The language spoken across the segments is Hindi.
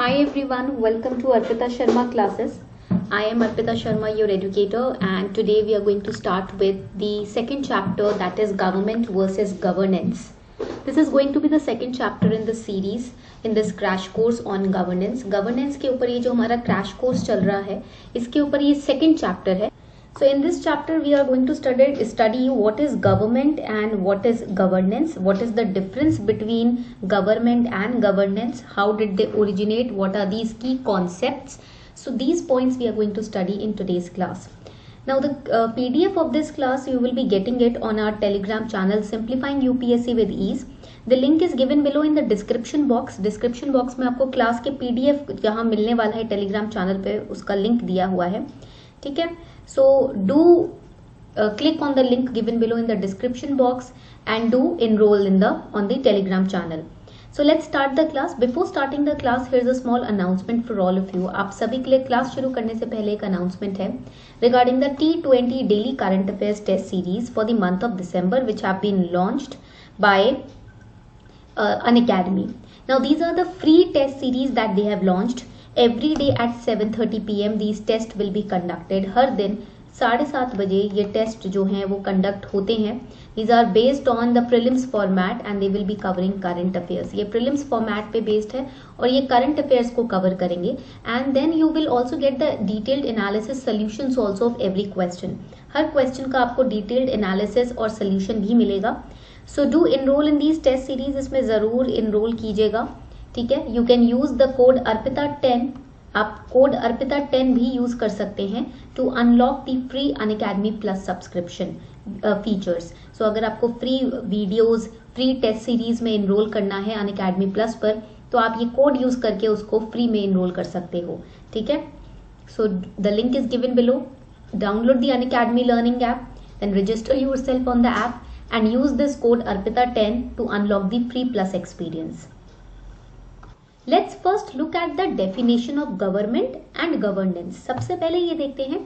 Hi everyone, welcome to Arpita Sharma classes. I am Arpita Sharma, your educator, and today we are going to start with the second chapter, that is government versus governance. This is going to be the second chapter in the series in this crash course on governance. Governance के ऊपर ये जो हमारा crash course चल रहा है, इसके ऊपर ये second chapter है. So in this chapter we are going to study what is government and what is governance, what is the difference between government and governance, how did they originate, what are these key concepts. So these points we are going to study in today's class. Now the PDF of this class you will be getting it on our Telegram channel Simplifying UPSC with Ease. The link is given below in the description box. Description box में आपको क्लास के PDF जहाँ मिलने वाला है Telegram channel पे उसका लिंक दिया हुआ है, ठीक है. So do click on the link given below in the description box and do enroll in on the Telegram channel. So let's start the class. Before starting the class, here's a small announcement for all of you. आप सभी के लिए क्लास शुरू करने से पहले एक announcement है regarding the T20 Daily Current Affairs Test Series for the month of December, which have been launched by Unacademy. Now these are the free test series that they have launched. Every day at 7:30 PM these tests will be conducted. हर दिन 7:30 बजे ये टेस्ट जो हैं वो कंडक्ट होते हैं. These are based on the prelims format and they will be covering current affairs. ये prelims format पे based है और ये current affairs को cover करेंगे. And then you will also get the detailed analysis solutions also of every question. Her question का आपको detailed analysis और solution भी मिलेगा. So do enroll in these test series. इसमें ज़रूर enroll कीजिएगा, ठीक है. You can use the code Arpita ten. आप कोड अर्पिता10 भी यूज कर सकते हैं to unlock the free Unacademy plus subscription features. So अगर आपको free videos, free test series में इनरोल करना है अनअकैडमी प्लस पर, तो आप ये कोड यूज करके उसको फ्री में इनरोल कर सकते हो, ठीक है. So the link is given below. Download the Unacademy learning app, then register yourself on the app and use this code Arpita ten to unlock the free plus experience. Let's first look at the definition of government and governance. सबसे पहले ये देखते हैं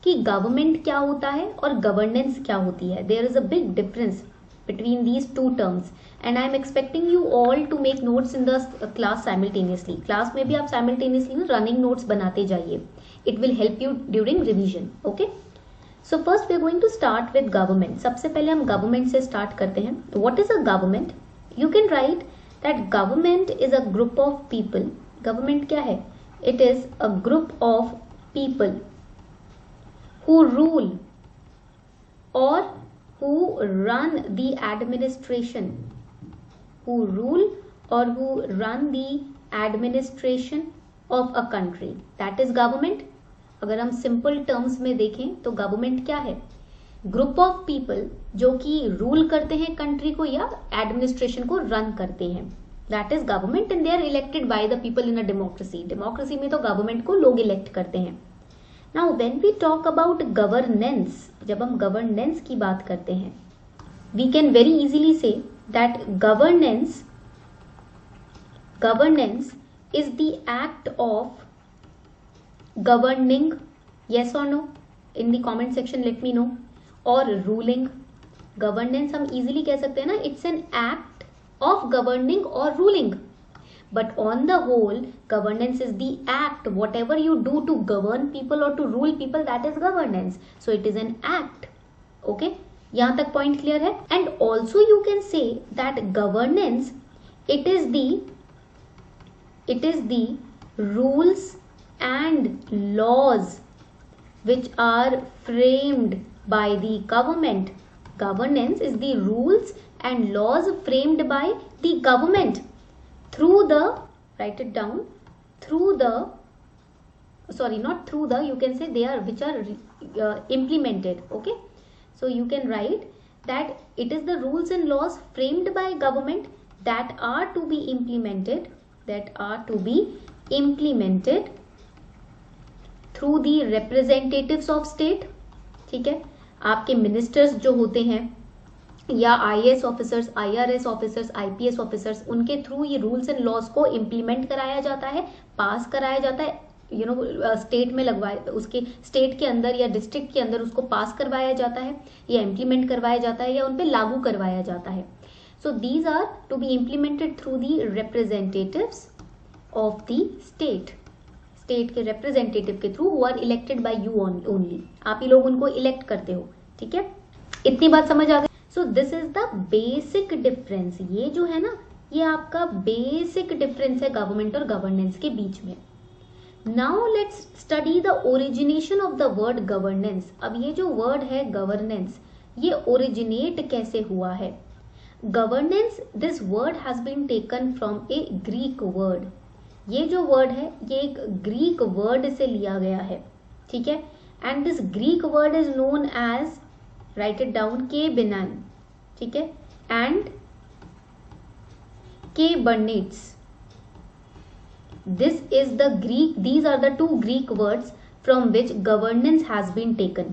कि government क्या होता है और governance क्या होती है. There is a big difference between these two terms and I am expecting you all to make notes in the class simultaneously. Class में भी आप simultaneously ना running notes बनाते जाइए. It will help you during revision. Okay? So first we are going to start with government. सबसे पहले हम government से start करते हैं. What is a government? You can write that government is a group of people. Government क्या है? It is a group of people who rule or who run the administration. Who rule or who run the administration of a country. That is government. अगर हम simple terms में देखें तो government क्या है? ग्रुप ऑफ पीपल जो कि रूल करते हैं कंट्री को या एडमिनिस्ट्रेशन को रन करते हैं. That is government and they are elected by the people in a democracy. Democracy में तो गवर्नमेंट को लोग इलेक्ट करते हैं. Now when we talk about governance, जब हम गवर्नेंस की बात करते हैं, we can very easily say that governance is the act of governing. yes or no? in the comment section let me know. और रूलिंग. गवर्नेंस हम इजीली कह सकते हैं ना, it's an act of governing और ruling. But on the whole governance is the act, whatever you do to govern people और to rule people, that is governance. So it is an act. Okay, यहां तक पॉइंट क्लियर है. And also you can say that governance it is the rules and laws which are framed by the government. Governance is the rules and laws framed by the government through the, write it down, through the, sorry, not through the, you can say they are, which are implemented. Okay, so you can write that it is the rules and laws framed by government that are to be implemented through the representatives of state. ठीक है, आपके मिनिस्टर्स जो होते हैं या IAS officers, IRS officers, IPS officers, उनके थ्रू ये रूल्स एंड लॉज को इम्प्लीमेंट कराया जाता है, पास कराया जाता है. स्टेट में लगवाए, उसके स्टेट के अंदर या डिस्ट्रिक्ट के अंदर उसको पास करवाया जाता है या इम्प्लीमेंट करवाया जाता है या उन पे लागू करवाया जाता है. So these are to be implemented through the representatives of the state, state के रिप्रेजेंटेटिव के through, who are elected by you only, आप ही लोग उनको इलेक्ट करते हो, ठीक है, इतनी बात समझ आ गई। So this is the basic difference, ये जो है ना ये आपका बेसिक डिफरेंस है गवर्नमेंट और गवर्नेंस के बीच में। Now let's study the origination of the word governance. अब ये जो वर्ड है गवर्नेंस, ये ओरिजिनेट कैसे हुआ है। Governance, this word has been taken from a Greek word, ये जो वर्ड है ये एक ग्रीक वर्ड से लिया गया है, ठीक है, and this Greek word is known as, right it down, के बिनान, ठीक है, एंड के बर्नेट्स। This is the Greek, these are the two Greek words from which governance has been taken.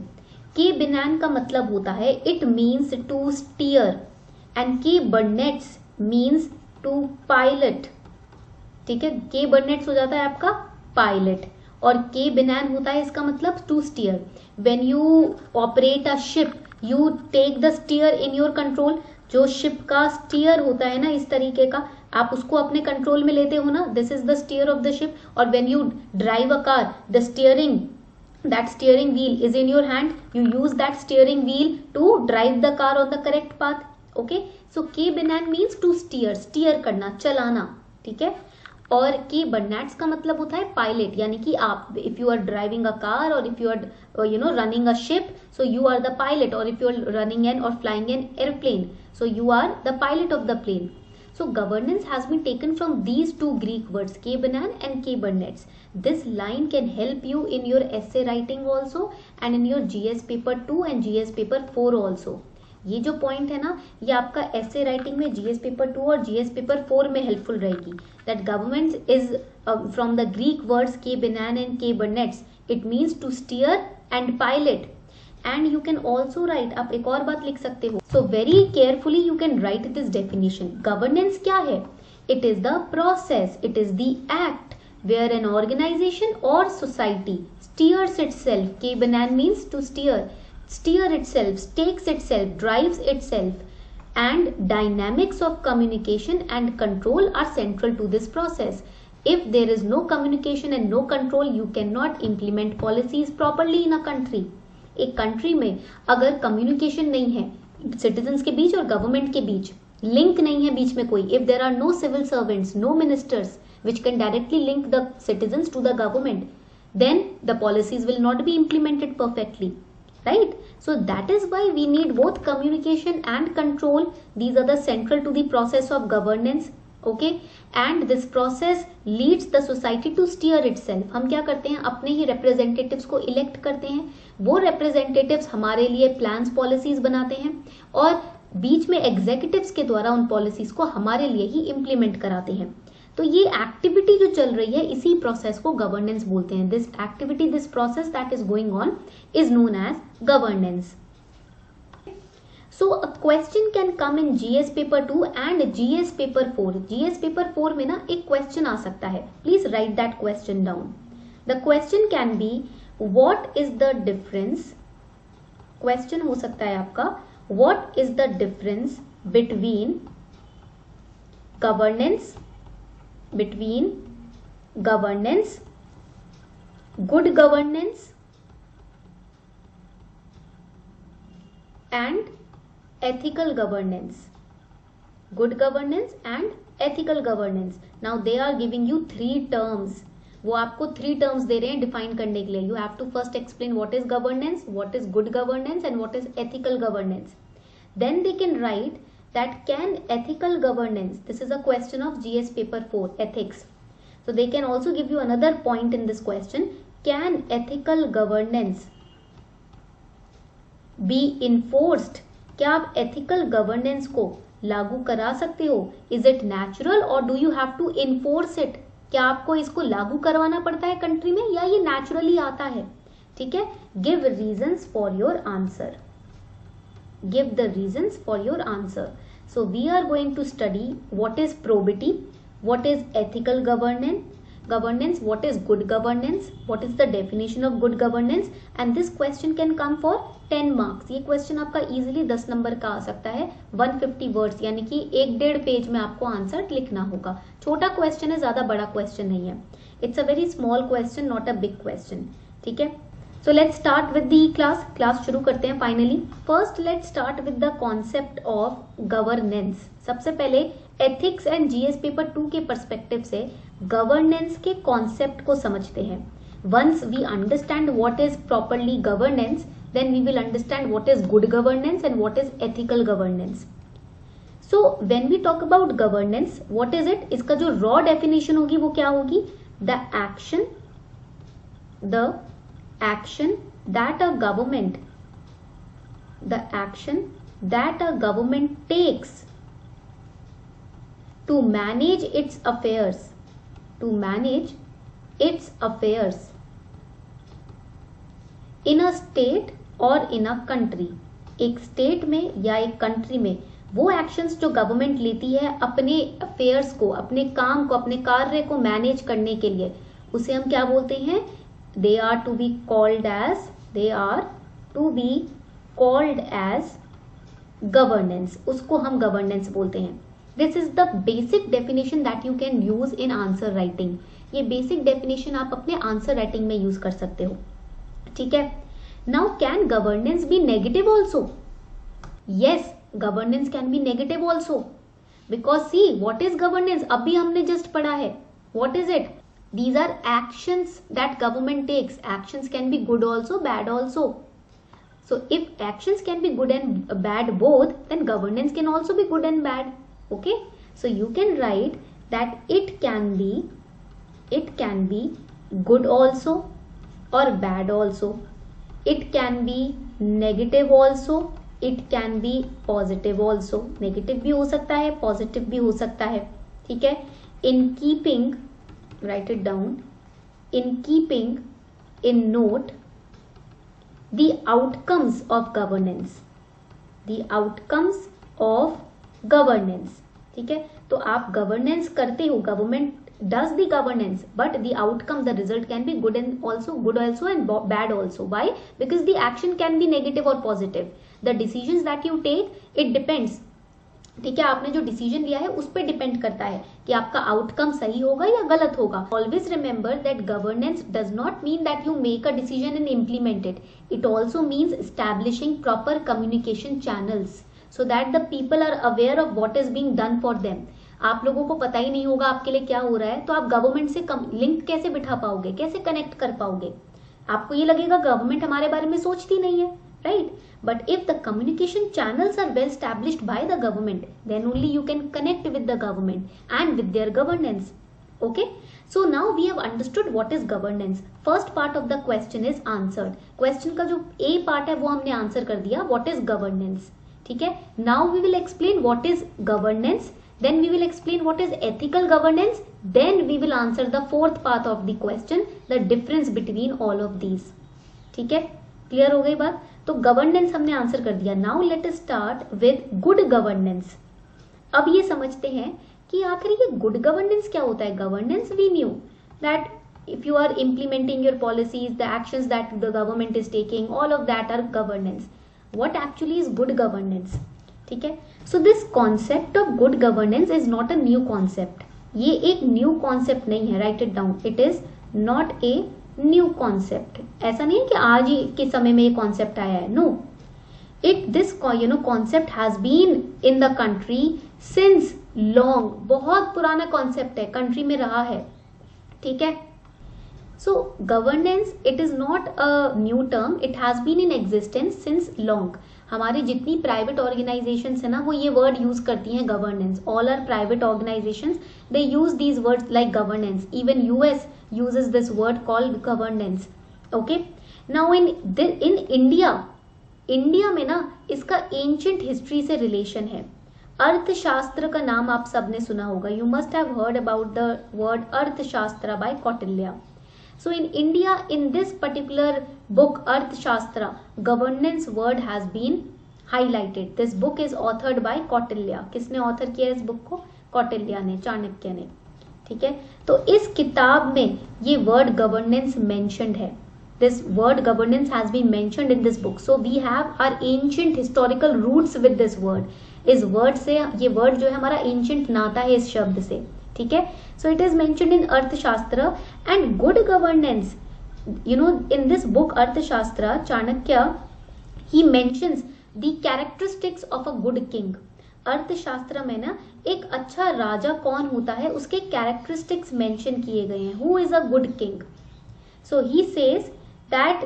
के बिनान का मतलब होता है it means to steer and के burnets means to pilot, ठीक है, के burnets हो जाता है आपका पायलट और के बिनान होता है इसका मतलब to steer. When you operate a ship, you take the steer in your control. जो शिप का स्टीयर होता है ना इस तरीके का, आप उसको अपने कंट्रोल में लेते हो ना, this is the steer of the ship. और when you drive a car, the steering, that steering wheel is in your hand, you use that steering wheel to drive the car on the correct path. Okay, so के बिनान मीन्स टू स्टीयर, स्टीयर करना, चलाना, ठीक है। और के बर्नेट्स का मतलब होता है पायलट, यानी कि आप, if you are driving a car और if you are running a ship, so you are the pilot, और if you are running an और flying an airplane, so you are the pilot of the plane. So governance has been taken from these two Greek words, ke banan and ke burnets. This line can help you in your essay writing also and in your GS paper 2 and GS paper 4 also. ये जो पॉइंट है ना ये आपका essay writing में GS paper 2 और GS paper 4 में हेल्पफुल रहेगी. That governance is from the Greek words ke banan and ke burnets. It means to steer and pilot. And you can also write, आप एक और बात लिख सकते हो, so very carefully you can write this definition. Governance क्या है? It is the process, it is the act where an organization or society steers itself. के banan means to steer, steer itself, takes itself, drives itself, and dynamics of communication and control are central to this process. If there is no communication and no control, you cannot implement policies properly in a country. एक कंट्री में अगर कम्युनिकेशन नहीं है सिटीजन्स के बीच और गवर्नमेंट के बीच, लिंक नहीं है बीच में कोई, if there are no civil servants, no ministers which can directly link the citizens to the government, then the policies will not be implemented perfectly, right? So that is why we need both communication and control. These are the central to the process of governance. Okay, and this process leads the society to steer itself. हम क्या करते हैं, अपने ही representatives को elect करते हैं, वो representatives हमारे लिए plans policies बनाते हैं और बीच में executives के द्वारा उन policies को हमारे लिए ही implement कराते हैं. तो ये एक्टिविटी जो चल रही है इसी प्रोसेस को गवर्नेंस बोलते हैं. This activity, this process that is going on is known age governance. So a question can come in GS paper 2 and GS paper 4. GS paper 4 में ना एक question आ सकता है. Please write that question down. The question can be, what is the difference? Question हो सकता है आपका, what is the difference between governance, good governance and ethical governance. Good governance and ethical governance. Now they are giving you 3 terms. वो आपको 3 terms दे रहे हैं डिफाइन करने के लिए. You have to first explain what is governance, what is good governance and what is ethical governance. Then they can write that can ethical governance, this is a question of GS paper 4, ethics. So they can also give you another point in this question. Can ethical governance be enforced? क्या आप एथिकल गवर्नेंस को लागू करा सकते हो? इज इट नेचुरल और do you have to enforce it? क्या आपको इसको लागू करवाना पड़ता है कंट्री में या ये नेचुरली आता है? ठीक है, give reasons for your answer. Give the reasons for your answer. So we are going to study what is probity, what is ethical governance, governance, what is good governance, what is the definition of good governance, and this question can come for 10 marks. ये क्वेश्चन आपका इजीली 10 नंबर का आ सकता है, 150 वर्ड्स, यानी कि 1.5 पेज में आपको आंसर लिखना होगा. छोटा क्वेश्चन है, ज्यादा बड़ा क्वेश्चन नहीं है. It's a very small question, not a big question. ठीक है, so let's start with the class शुरू करते हैं finally. First let's start with the concept of governance. सबसे पहले एथिक्स एंड जीएस पेपर 2 के पर्सपेक्टिव से गवर्नेंस के कॉन्सेप्ट को समझते हैं. Once we understand what is properly governance, then we will understand what is good governance and what is ethical governance. So when we talk about governance, what is it? इसका जो raw definition होगी वो क्या होगी? The action that a government takes to manage its affairs in a state और इन अ कंट्री. एक स्टेट में या एक कंट्री में वो एक्शंस जो गवर्नमेंट लेती है अपने अफेयर्स को, अपने काम को, अपने कार्य को मैनेज करने के लिए, उसे हम क्या बोलते हैं? They are to be called as governance. उसको हम गवर्नेंस बोलते हैं. This is the basic definition that you can use in answer writing. ये बेसिक डेफिनेशन आप अपने आंसर राइटिंग में यूज कर सकते हो. ठीक है. Now can governance be negative also? Yes, governance can be negative also. Because see, what is governance? अभी हमने just पढ़ा है. What is it? These are actions that government takes. Actions can be good also, bad also. So if actions can be good and bad both, then governance can also be good and bad. Okay? So you can write that it can be good also or bad also. It can be negative also, it can be positive also. Negative भी हो सकता है, positive भी हो सकता है. ठीक है. In keeping, write it down, in keeping in note the outcomes of governance. ठीक है. तो आप गवर्नेंस करते हो, government does the governance, but the outcome, the result can be good also and bad also. Why? Because the action can be negative or positive. The decisions that you take, it depends. ठीक है, आपने जो डिसीजन लिया है उस पर डिपेंड करता है कि आपका आउटकम सही होगा या गलत होगा. Always remember that governance does not mean that you make a decision and implement it. It also means establishing proper communication channels so that the people are aware of what is being done for them. आप लोगों को पता ही नहीं होगा आपके लिए क्या हो रहा है, तो आप गवर्नमेंट से लिंक कैसे बिठा पाओगे, कैसे कनेक्ट कर पाओगे? आपको ये लगेगा गवर्नमेंट हमारे बारे में सोचती नहीं है, right? But if the communication channels are well established by the government, then only you can connect with the government and with their governance. Okay, so now we have understood what is governance. First part of the question is answered. Question का जो ए पार्ट है वो हमने आंसर कर दिया, व्हाट इज गवर्नेंस. ठीक है. Now we will explain what is governance, then we will explain what is ethical governance, then we will answer the fourth part of the question, the difference between all of these. ठीक है, क्लियर हो गई बात? तो गवर्नेंस हमने आंसर कर दिया. Now let us start with good governance. अब ये समझते हैं कि आखिर ये गुड गवर्नेंस क्या होता है. Governance we knew that if you are implementing your policies, the actions that the government is taking, all of that are governance. What actually is good governance? ठीक है. So this concept of good governance is not a new concept. ये एक न्यू कॉन्सेप्ट नहीं है. Right it down. It is not a new concept. ऐसा नहीं है कि आज ही के समय में ये कॉन्सेप्ट आया है. No, this concept has been in the country since long. बहुत पुराना कॉन्सेप्ट है, कंट्री में रहा है. ठीक है. So governance, it is not a new term, it has been in existence since long. हमारी जितनी प्राइवेट ऑर्गेनाइजेशंस है ना, वो ये वर्ड यूज करती हैं, governance. All are private organisations, they use these words like governance. Even US uses this word called governance. Okay. Now in India में ना इसका एंशिएंट हिस्ट्री से रिलेशन है. अर्थशास्त्र का नाम आप सबने सुना होगा. You must have heard about the word Arthashastra by Kautilya. So in India, in this particular book, Arthashastra, governance word has been highlighted. This book is authored by Kautilya. किसने author किया इस book को? कौटिल्य ने, चाणक्य ने. ठीक है, तो इस किताब में ये वर्ड गवर्नेंस मेंशन्ड है. This word governance has been mentioned in this book. So we have our ancient historical roots with this word. इस वर्ड से, ये वर्ड जो है हमारा एंशिएंट नाता है इस शब्द से. ठीक है, so it is mentioned in Arthashastra. And good governance, you know, in this book Arthashastra, Chanakya, he mentions the characteristics of a good king. अर्थशास्त्र में ना एक अच्छा राजा कौन होता है उसके कैरेक्टरिस्टिक्स मेंशन किए गए हैं. Who is a good king? So he says that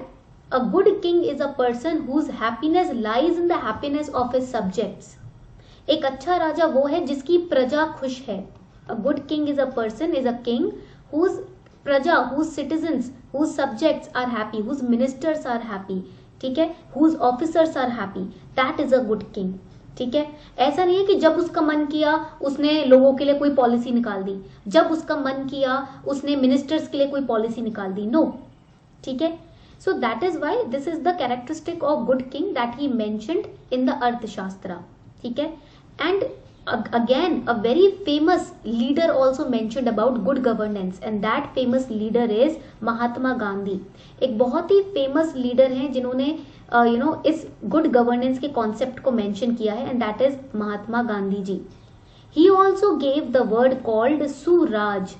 a good king is a person whose happiness lies in the happiness of his subjects. एक अच्छा राजा वो है जिसकी प्रजा खुश है. A good king is a person, is a king whose प्रजा, whose citizens, whose subjects are happy, whose ministers are happy, ठीक है, whose officers are happy, that is a good king. ठीक है, ऐसा नहीं है कि जब उसका मन किया उसने लोगों के लिए कोई पॉलिसी निकाल दी, जब उसका मन किया उसने मिनिस्टर्स के लिए कोई पॉलिसी निकाल दी. नो, ठीक है. सो that is why this is the characteristic of good king that he mentioned in the अर्थशास्त्र. ठीक है, and again a very famous leader also mentioned about good governance, and that famous leader is Mahatma Gandhi. एक बहुत ही फेमस लीडर हैं जिन्होंने इस गुड गवर्नेंस के कॉन्सेप्ट को मेंशन किया है, and that is Mahatma Gandhi ji. He also gave the word called Suraj.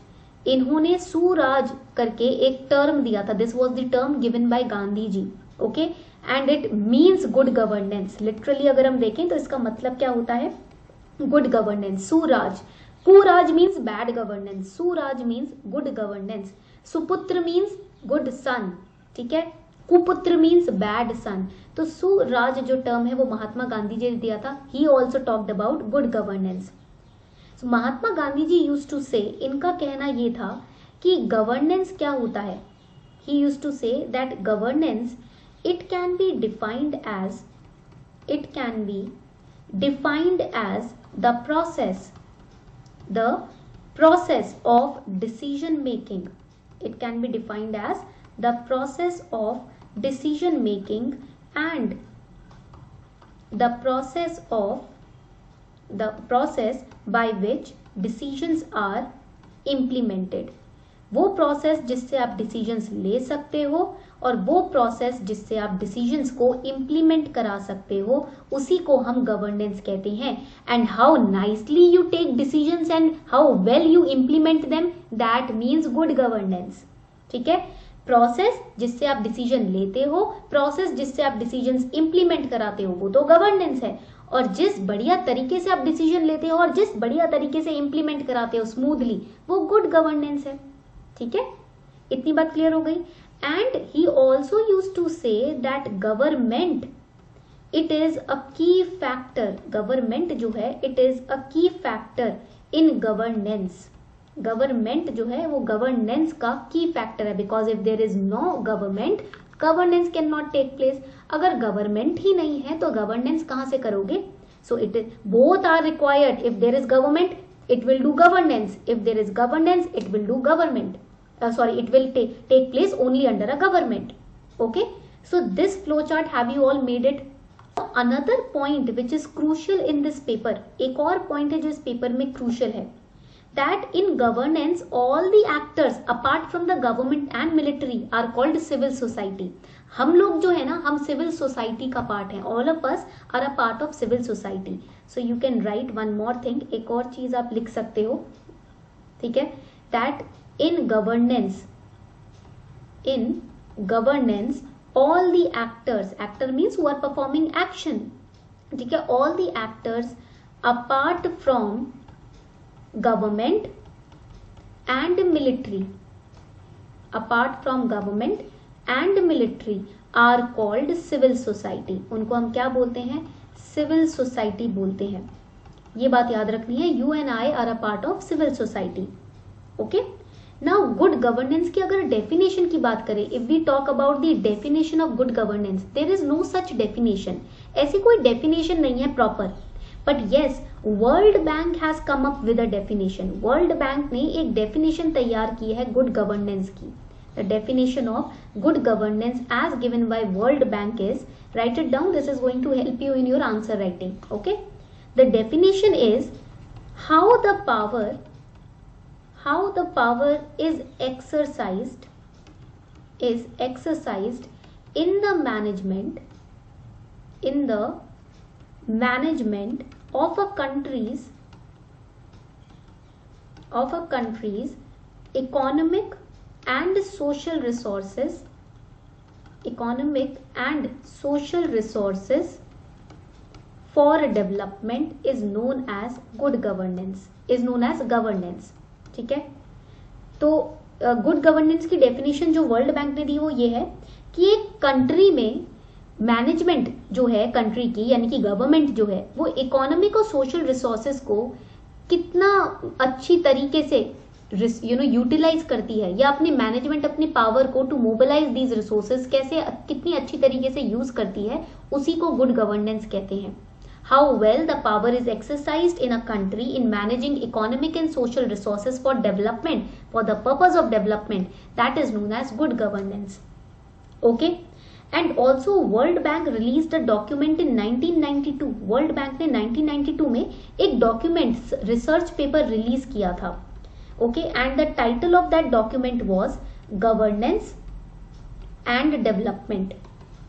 इन्होंने सुराज करके एक टर्म दिया था. This was the term given by Gandhi ji. Okay, and it means good governance. Literally अगर हम देखें तो इसका मतलब क्या होता है? Good governance. Suraj, कुराज means bad governance, सुराज मीन्स गुड गवर्नेंस. सुपुत्र मीन्स गुड सन. ठीक है, कुपुत्र मीन्स बैड सन. तो सुराज जो टर्म है वो महात्मा गांधी जी ने दिया था. He also talked about good governance. So Mahatma Gandhi ji used to say, इनका कहना ये था कि गवर्नेंस क्या होता है. He used to say that governance it can be defined as the process of decision making. It can be defined as the process of decision making and the process by which decisions are implemented. वो प्रोसेस जिससे आप डिसीजंस ले सकते हो और वो प्रोसेस जिससे आप डिसीजंस को इम्प्लीमेंट करा सकते हो, उसी को हम गवर्नेंस कहते हैं. And how nicely you take decisions and how well you implement them, that means good governance. ठीक है, प्रोसेस जिससे आप डिसीजन लेते हो, प्रोसेस जिससे आप डिसीजंस इम्प्लीमेंट कराते हो, वो तो गवर्नेंस है. और जिस बढ़िया तरीके से आप डिसीजन लेते हो और जिस बढ़िया तरीके से इम्प्लीमेंट कराते हो स्मूथली, वो गुड गवर्नेंस है. ठीक है, इतनी बात क्लियर हो गई. And he also used to say that government it is a key factor. Government जो है it is a key factor in governance. Government जो है वो गवर्नेंस का की फैक्टर है. Because if there is no government, governance can not take place. अगर गवर्नमेंट ही नहीं है तो गवर्नेंस कहां से करोगे? So it is both are required. If there is government it will do governance. If there is governance, it will do government. It will take place only under a government. Okay, so this flowchart, have you all made it? Another point which is crucial in this paper, एक और point है जो इस paper में crucial है, that in governance all the actors apart from the government and military are called civil society. हम लोग जो है ना, हम सिविल सोसाइटी का पार्ट है. All of us are a part of civil society. So you can write one more thing, एक और चीज आप लिख सकते हो. ठीक है, that in governance all the actors, actor means who are performing action. ठीक है, all the actors apart from government and military, apart from government and military are called civil society. उनको हम क्या बोलते हैं? सिविल सोसाइटी बोलते हैं. ये बात याद रखनी है. You and I are a part of civil society. Okay, now good governance की अगर डेफिनेशन की बात करें, if we talk about the definition of good governance, there is no such definition. ऐसी कोई डेफिनेशन नहीं है proper. But yes, World Bank has come up with a definition. World Bank ने एक डेफिनेशन तैयार की है गुड गवर्नेंस की. The definition of good governance as given by World Bank is, write it down, this is going to help you in your answer writing. Okay, the definition is how the how the power is exercised in the management of a country's economic and social resources for development is known as governance. ठीक है, तो गुड गवर्नेंस की डेफिनेशन जो वर्ल्ड बैंक ने दी वो ये है कि एक कंट्री में मैनेजमेंट जो है कंट्री की, यानी कि गवर्नमेंट जो है, वो इकोनॉमिक और सोशल रिसोर्सेज को कितना अच्छी तरीके से यूटिलाइज करती है, या अपनी मैनेजमेंट अपनी पावर को टू मोबिलाइज दीज रिसोर्सेज कैसे कितनी अच्छी तरीके से यूज करती है, उसी को गुड गवर्नेंस कहते हैं. How well the power is exercised in a country in managing economic and social resources for development, for the purpose of development, that is known as good governance. Okay, and also World Bank released a document in 1992. World Bank ने 1992 में एक document research paper release किया था. Okay, and the title of that document was Governance and Development.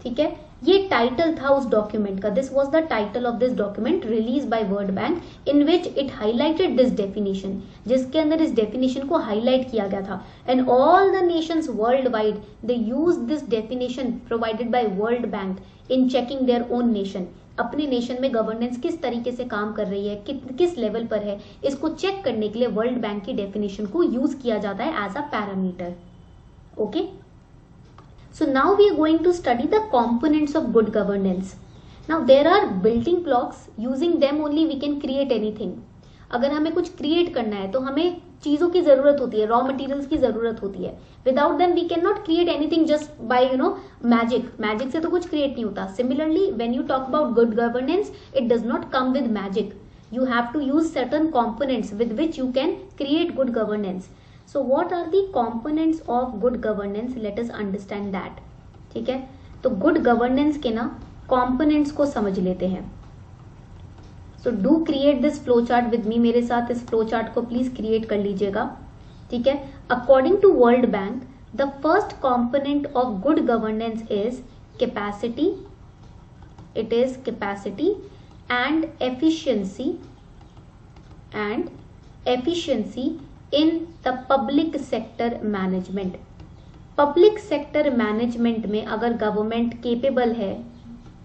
ठीक है, ये टाइटल था उस डॉक्यूमेंट का. This was the title of this document release by world bank, in which it highlighted this definition, जिसके अंदर इस डेफिनेशन को हाईलाइट किया गया था. And all the Nations world wide they use this definition provided by world bank in checking their own nation. अपने नेशन में गवर्नेंस किस तरीके से काम कर रही है, किस लेवल पर है, इसको चेक करने के लिए वर्ल्ड बैंक की डेफिनेशन को यूज किया जाता है as a parameter. Okay, so now we are going to study the components of good governance. Now there are building blocks, using them only we can create anything. अगर हमें कुछ क्रिएट करना है तो हमें चीजों की जरूरत होती है, रॉ मटेरियल्स की जरूरत होती है. Without them we can not create anything just by magic से तो कुछ क्रिएट नहीं होता. Similarly when you talk about good governance, it does not come with magic. You have to use certain components with which you can create good governance. So what are the components of good governance? Let us understand that. ठीक है, तो good governance के ना components को समझ लेते हैं. So do create this flow chart with me. मेरे साथ इस flow chart को please create कर लीजिएगा. ठीक है, according to World Bank, the first component of good governance is capacity. It is capacity and efficiency in the public sector management. Public sector management में अगर गवर्नमेंट केपेबल है,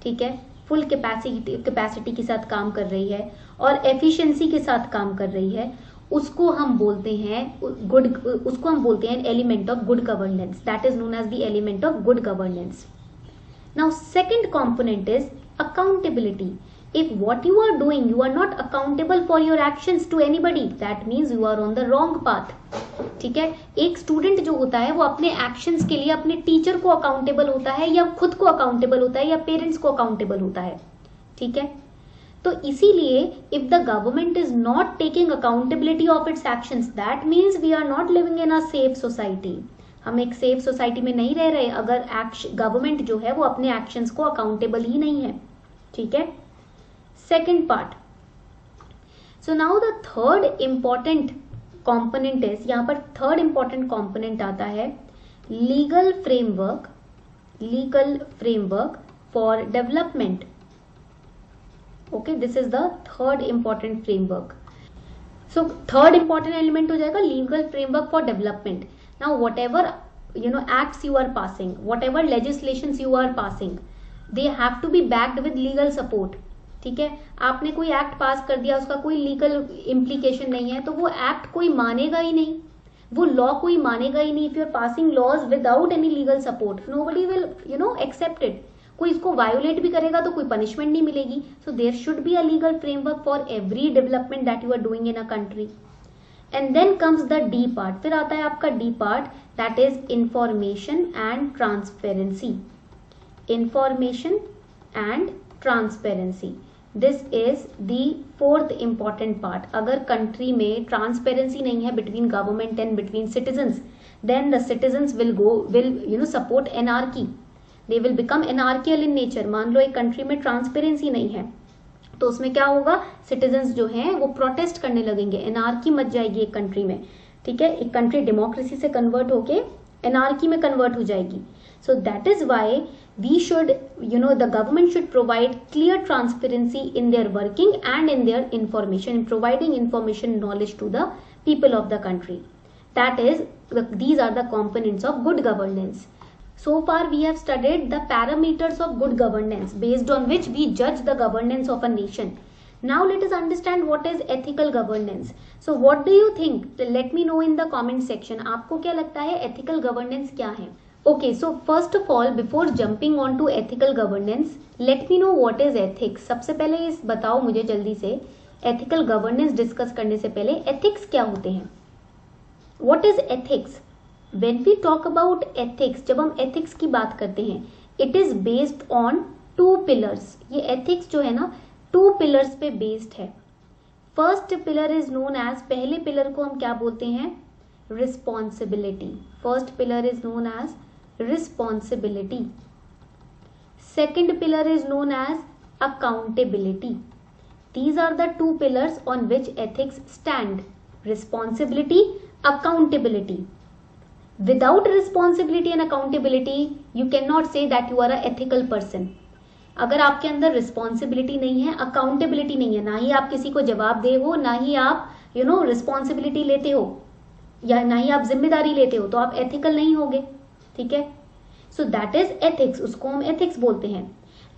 ठीक है, फुल कैपेसिटी के साथ काम कर रही है और एफिशिएंसी के साथ काम कर रही है, उसको हम बोलते हैं element of good governance. That is known as the element of good governance. Now second component is accountability. If what you are doing, you are not accountable for your actions to anybody, that means you are on the wrong path. ठीक है, एक स्टूडेंट जो होता है वो अपने एक्शंस के लिए अपने टीचर को अकाउंटेबल होता है, या खुद को अकाउंटेबल होता है, या पेरेंट्स को अकाउंटेबल होता है. ठीक है, तो इसीलिए if the government is not taking accountability of its actions, that means we are not living in a safe society. हम एक सेफ सोसाइटी में नहीं रह रहे अगर गवर्नमेंट जो है वो अपने एक्शंस को अकाउंटेबल ही नहीं है. ठीक है, second part. So now the third important component is, यहाँ पर third important component आता है legal framework for development. Okay, this is the third important framework. So third important element हो जाएगा legal framework for development. Now whatever acts you are passing, whatever legislations you are passing, they have to be backed with legal support. ठीक है, आपने कोई एक्ट पास कर दिया, उसका कोई लीगल इम्प्लीकेशन नहीं है, तो वो एक्ट कोई मानेगा ही नहीं, वो लॉ कोई मानेगा ही नहीं. If you are passing laws without any legal support, nobody will accept it. कोई इसको वायोलेट भी करेगा तो कोई पनिशमेंट नहीं मिलेगी. So there should be a legal framework for every development that you are doing in a country. And then comes the D part. फिर आता है आपका D part, that is information and transparency. Information and transparency, this is the fourth important part. अगर कंट्री में ट्रांसपेरेंसी नहीं है between government and between citizens, then the citizens will support anarchy. They will become anarchial in nature. मान लो एक कंट्री में ट्रांसपेरेंसी नहीं है तो उसमें क्या होगा, सिटीजन्स जो हैं वो प्रोटेस्ट करने लगेंगे, एनार्की मच जाएगी एक कंट्री में. ठीक है, एक कंट्री डेमोक्रेसी से कन्वर्ट होके एनार्की में कन्वर्ट हो जाएगी. So that is why we should, the government should provide clear transparency in their working and in their information, in providing information knowledge to the people of the country. That is, these are the components of good governance. So far we have studied the parameters of good governance based on which we judge the governance of a nation. Now let us understand what is ethical governance. So what do you think? Let me know in the comment section. आपको क्या लगता है ethical governance क्या है? Okay, so first of all, before jumping on to ethical governance, let me know what is ethics. सबसे पहले इस बताओ मुझे जल्दी से, ethical governance डिस्कस करने से पहले ethics क्या होते हैं? What is ethics? When we talk about ethics, जब हम ethics की बात करते हैं, it is based on two pillars. ये ethics जो है ना, two pillars पे based है. First pillar is known as, पहले pillar को हम क्या बोलते हैं? Responsibility. First pillar is known as responsibility. Second pillar is known as accountability. These are the two pillars on which ethics stand. Responsibility, accountability. Without responsibility and accountability, you cannot say that you are an ethical person. अगर आपके अंदर रिस्पॉन्सिबिलिटी नहीं है, अकाउंटेबिलिटी नहीं है, ना ही आप किसी को जवाब दे हो, ना ही आप रिस्पॉन्सिबिलिटी लेते हो, या ना ही आप जिम्मेदारी लेते हो, तो आप एथिकल नहीं होगे. ठीक है, सो दैट इज एथिक्स, उसको हम एथिक्स बोलते हैं.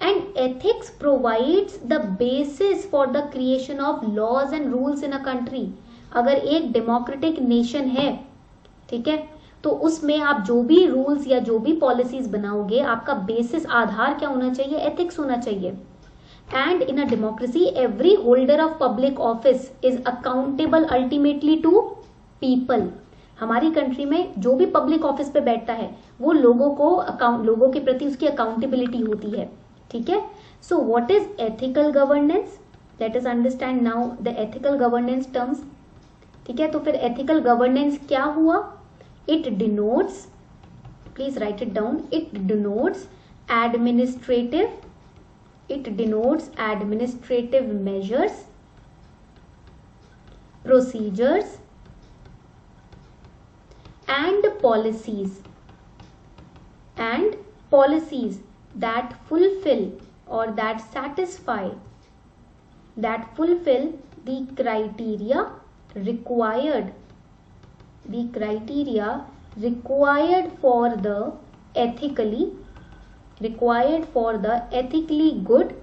And ethics provides the basis for the creation of laws and rules in a country. अगर एक डेमोक्रेटिक नेशन है, ठीक है, तो उसमें आप जो भी रूल्स या जो भी पॉलिसीज बनाओगे, आपका बेसिस, आधार क्या होना चाहिए? एथिक्स होना चाहिए. And in a democracy every holder of public office is accountable ultimately to people. हमारी कंट्री में जो भी पब्लिक ऑफिस पे बैठता है वो लोगों के प्रति उसकी अकाउंटेबिलिटी होती है. ठीक है, so what is ethical governance? Let us understand now the ethical governance terms. ठीक है, तो फिर एथिकल गवर्नेंस क्या हुआ? It denotes, please right it down, it denotes administrative measures, procedures and policies that fulfill or that satisfy, that fulfill the criteria required for the ethically good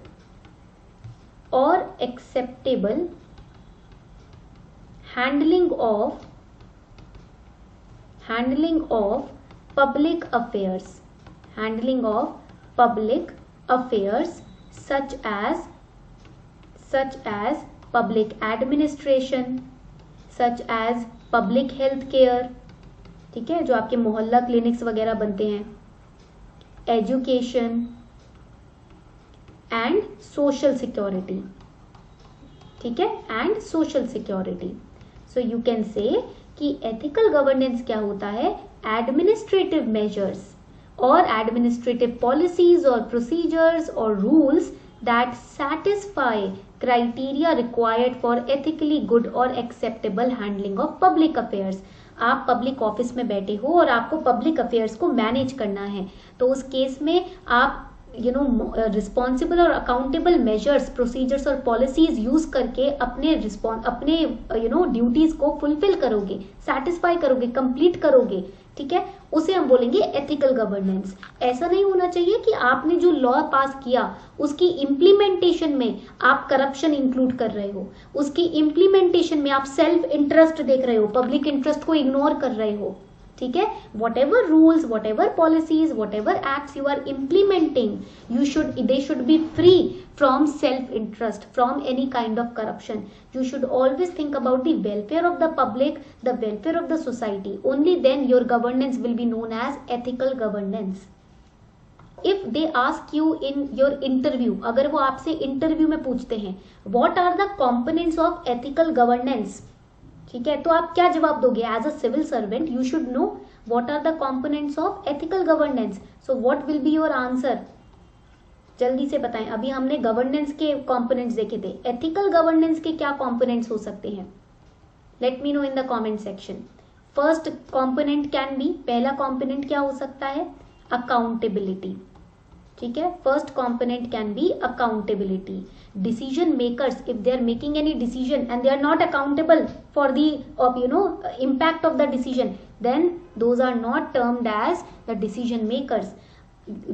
or acceptable handling of public affairs, such as public administration, such as public health care. ठीक है, जो आपके मोहल्ला क्लिनिक्स वगैरह बनते हैं, एजुकेशन एंड सोशल सिक्योरिटी. ठीक है, and social security. So you can say कि एथिकल गवर्नेंस क्या होता है? एडमिनिस्ट्रेटिव मेजर्स और एडमिनिस्ट्रेटिव पॉलिसीज और प्रोसीजर्स और rules that satisfy criteria required for ethically good और acceptable handling of public affairs. आप पब्लिक ऑफिस में बैठे हो और आपको पब्लिक अफेयर्स को मैनेज करना है, तो उस केस में आप रिस्पॉन्सिबल और अकाउंटेबल मेजर्स, प्रोसीजर्स और पॉलिसीज यूज करके अपने ड्यूटीज को फुलफिल करोगे, सेटिस्फाई करोगे, कंप्लीट करोगे. ठीक है, उसे हम बोलेंगे एथिकल गवर्नेंस. ऐसा नहीं होना चाहिए कि आपने जो लॉ पास किया उसकी इम्प्लीमेंटेशन में आप करप्शन इंक्लूड कर रहे हो, उसकी इम्प्लीमेंटेशन में आप सेल्फ इंटरेस्ट देख रहे हो, पब्लिक इंटरेस्ट को इग्नोर कर रहे हो. ठीक है, whatever rules, whatever policies, whatever acts you are implementing, they should be free from self-interest, from any kind of corruption. You should always think about the welfare of the public, the welfare of the society. Only then your governance will be known as ethical governance. If they ask you in your interview, अगर वो आपसे इंटरव्यू में पूछते हैं what are the components of ethical governance, ठीक है, तो आप क्या जवाब दोगे? As a civil servant you should know what are the components of ethical governance. So what will be your answer? जल्दी से बताएं. अभी हमने गवर्नेंस के कंपोनेंट्स देखे थे, एथिकल गवर्नेंस के क्या कंपोनेंट्स हो सकते हैं? Late me know in the comment section. First component can be, पहला कंपोनेंट क्या हो सकता है, अकाउंटेबिलिटी, ठीक है, first component can be accountability. Decision makers, if they are making any decision and they are not accountable for the impact of the decision, then those are not termed as the decision makers,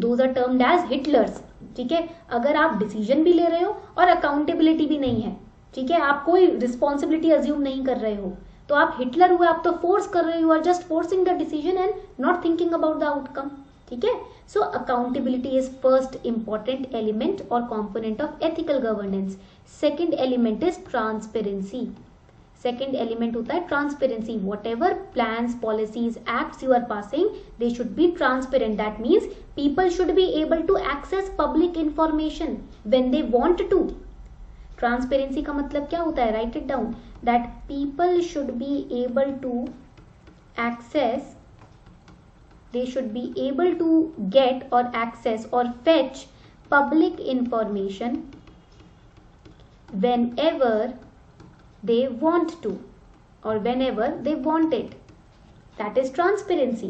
those are termed as Hitlers. ठीक है, अगर आप डिसीजन भी ले रहे हो और अकाउंटेबिलिटी भी नहीं है, ठीक है, आप कोई रिस्पॉन्सिबिलिटी अज्यूम नहीं कर रहे हो, तो आप हिटलर हुए, आप तो फोर्स कर रहे हो, are just forcing the decision and not thinking about the outcome. ठीक है, so accountability is first important element और component of ethical governance. Second element is transparency. Second element होता है transparency. Whatever plans, policies, acts you are passing, they should be transparent. That means people should be able to access public information when they want to. Transparency का मतलब क्या होता है, right it down, that people should be able to access, they should be able to get or access or fetch public information whenever they want to or whenever they want it. That is transparency.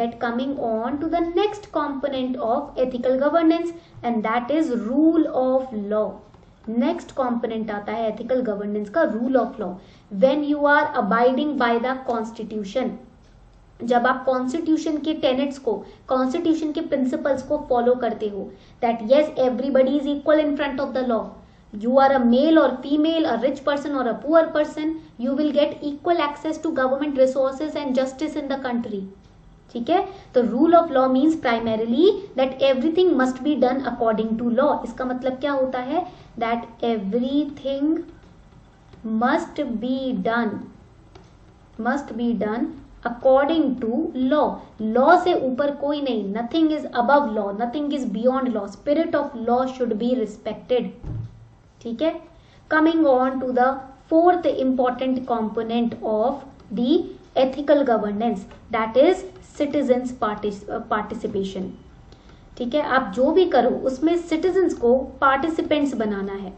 That coming on to the next component of ethical governance, and that is rule of law. Next component आता है ethical governance का, rule of law. When you are abiding by the constitution, जब आप कॉन्स्टिट्यूशन के टेनेट्स को, कॉन्स्टिट्यूशन के प्रिंसिपल्स को फॉलो करते हो, that yes everybody is equal in front of the law, you are a male और फीमेल, अ रिच पर्सन और a poor person, you will get equal access to government resources and justice in the country. ठीक है, तो rule of law means primarily that everything must be done according to law. इसका मतलब क्या होता है, that everything must be done according to law. Law से ऊपर कोई नहीं, nothing is above law, nothing is beyond law. Spirit of law should be respected. ठीक है, coming on to the fourth important component of the ethical governance, that is citizens participation. ठीक है, आप जो भी करो उसमें सिटीजन्स को पार्टिसिपेंट्स बनाना है,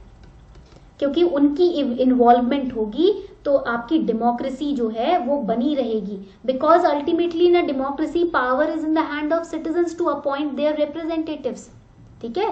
क्योंकि उनकी इन्वॉल्वमेंट होगी तो आपकी डेमोक्रेसी जो है वो बनी रहेगी. Because ultimately in a democracy power is in the hand of citizens to appoint their representatives. ठीक है,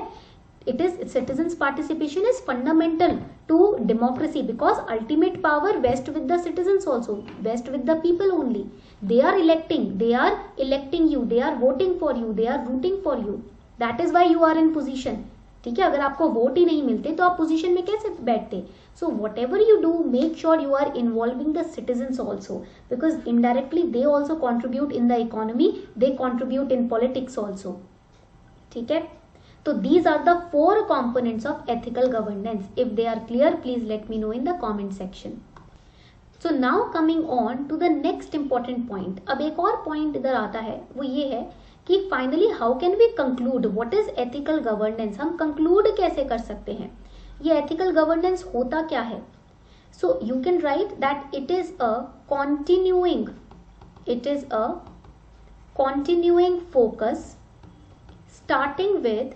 it is citizens participation is fundamental to democracy, because ultimate power vest with the citizens also, vest with the people only. They are electing you, they are voting for you, they are rooting for you. That is why you are in position. ठीक है, अगर आपको वोट ही नहीं मिलते तो आप पोजीशन में कैसे बैठते. So whatever you do, make sure you are involving the citizens also, because indirectly they also contribute in the economy, they contribute in politics also. ठीक है, तो these are the 4 components of ethical governance. If they are clear please let me know in the comment section. So now coming on to the next important point. अब एक और पॉइंट इधर आता है, वो ये है कि finally how can we conclude what is ethical governance. हम कंक्लूड कैसे कर सकते हैं, ये एथिकल गवर्नेंस होता क्या है. सो you can right that it is a continuing focus starting with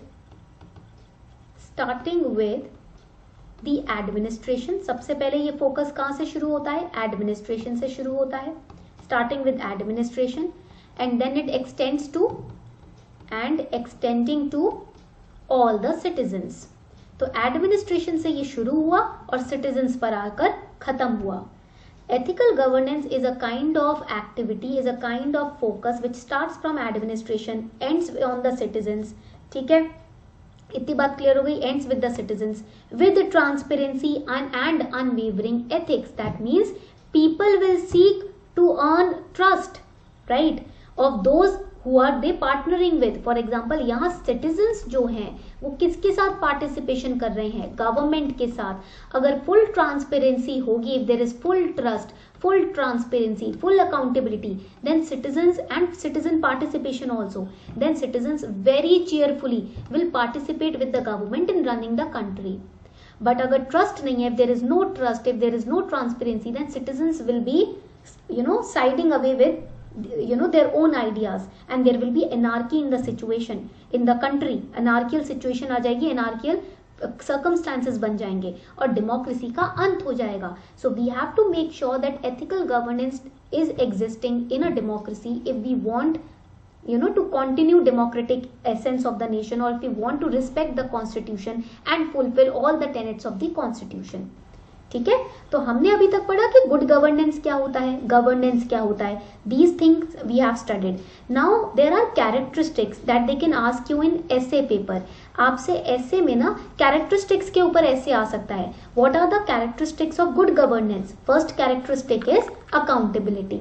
the administration. सबसे पहले ये फोकस कहां से शुरू होता है, एडमिनिस्ट्रेशन से शुरू होता है. Starting with administration and then it extends to and extending to all the citizens. तो एडमिनिस्ट्रेशन से ये शुरू हुआ और सिटीजन्स पर आकर खत्म हुआ. Ethical governance is a kind of activity, is a kind of focus which starts from administration, ends on the citizens. ठीक है, इतनी बात क्लियर हो गई. ends with the citizens with transparency and unwavering ethics. That means people will seek to earn trust, right, of those who are they partnering with. For example, यहाँ citizens जो हैं वो किसके साथ पार्टिसिपेशन कर रहे हैं, गवर्नमेंट के साथ. अगर फुल ट्रांसपेरेंसी होगी, if there is full trust, full transparency, full accountability, then citizens and citizen participation also, then citizens very cheerfully will participate with the government in running the country. But अगर trust नहीं है, if there is no trust, if there is no transparency, then citizens will be siding away with their own ideas, and there will be anarchy in the situation in the country. Anarchical situation आ जाएगी, anarchical सर्कमस्टांसेस बन जाएंगे और डेमोक्रेसी का अंत हो जाएगा. So we have to make sure that ethical governance is existing in a democracy if we want to continue democratic essence of the nation, or if we want to respect the constitution and fulfill all the tenets of the constitution. ठीक है, तो हमने अभी तक पढ़ा कि गुड गवर्नेंस क्या होता है, गवर्नेंस क्या होता है. These things we have studied. Now there are characteristics that they can ask you in essay paper. आपसे ऐसे में ना कैरेक्टरिस्टिक्स के ऊपर ऐसे आ सकता है. What are the characteristics of good governance? First characteristic is accountability.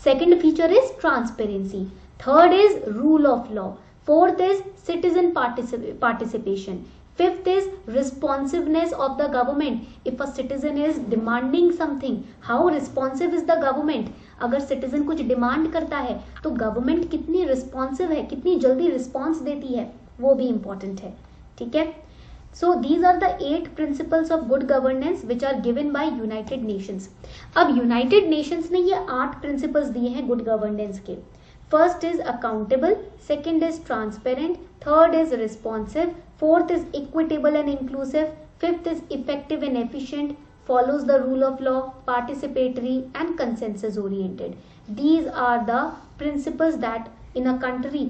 Second feature is transparency. Third is rule of law. Fourth is citizen participation. Fifth is responsiveness of the government. If a citizen is demanding something, how responsive is the government? अगर citizen कुछ demand करता है तो government कितनी responsive है, कितनी जल्दी response देती है, वो भी important है. ठीक है. So these are the 8 principles of good governance which are given by United Nations. अब United Nations ने ये 8 principles दिए हैं good governance के. First is accountable, second is transparent, third is responsive, fourth is equitable and inclusive, fifth is effective and efficient, follows the rule of law, participatory and consensus oriented. These are the principles that in a country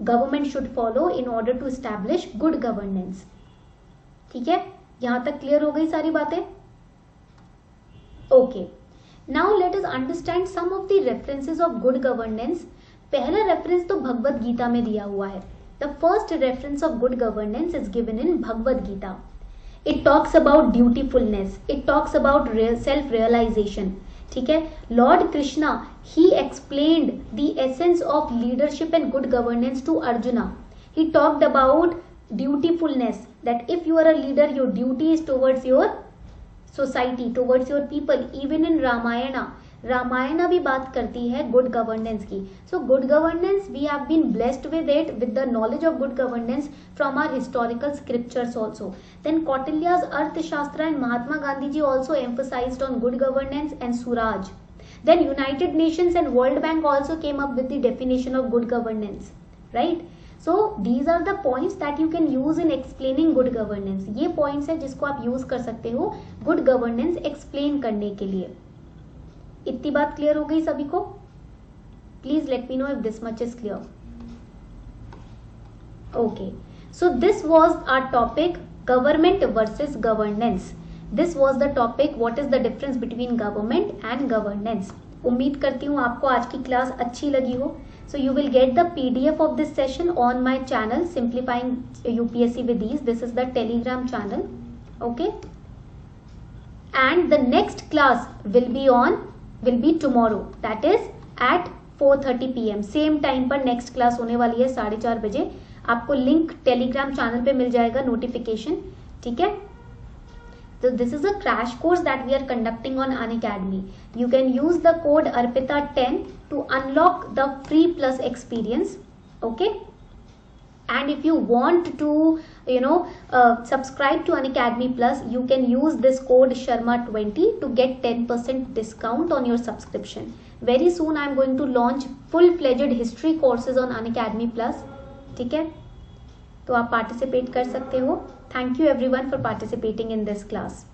government should follow in order to establish good governance. ठीक है, यहां तक क्लियर हो गई सारी बातें? Okay. Now let us understand some of the references of good governance. पहला रेफरेंस तो भगवद गीता में दिया हुआ है. The first reference of good governance is given in Bhagavad Gita. It talks about dutifulness, it talks about self realisation. ठीक है, lord Krishna he explained the essence of leadership and good governance to Arjuna. He talked about dutifulness, that if you are a leader your duty is towards your society, towards your people. Even in Ramayana भी बात करती है गुड गवर्नेंस की. So good governance we have been blessed with it, with the knowledge of good governance from our historical scriptures also. Then Kautilya's Arthashastra and Mahatma Gandhi ji also emphasised on good governance and Swaraj. Then United Nations and World Bank also came up with the definition of good governance, right? So these are the points that you can use in explaining good governance. ये points है जिसको आप use कर सकते हो good governance explain करने के लिए. इतनी बात क्लियर हो गई सभी को? Please let me know if this much is clear. Okay, so this was our topic government versus governance. This was the topic what is the difference between government and governance. उम्मीद करती हूँ आपको आज की क्लास अच्छी लगी हो. So you will get the PDF of this session on my channel simplifying UPSC with ease. This is the Telegram channel. Okay, and the next class will be tomorrow, that is at 4:30 PM. Same time पर नेक्स्ट क्लास होने वाली है 4:30 बजे. आपको लिंक टेलीग्राम चैनल पे मिल जाएगा, नोटिफिकेशन. ठीक है, तो this is a crash course that we are conducting on Unacademy. You can use the code Arpita ten to unlock the free plus experience. Okay, and if you want to subscribe to Unacademy Plus, you can use this code Sharma20 to get 10% discount on your subscription. Very soon I am going to launch full-fledged history courses on Unacademy Plus. ठीक है, तो आप पार्टिसिपेट कर सकते हो. Thank you everyone for participating in this class.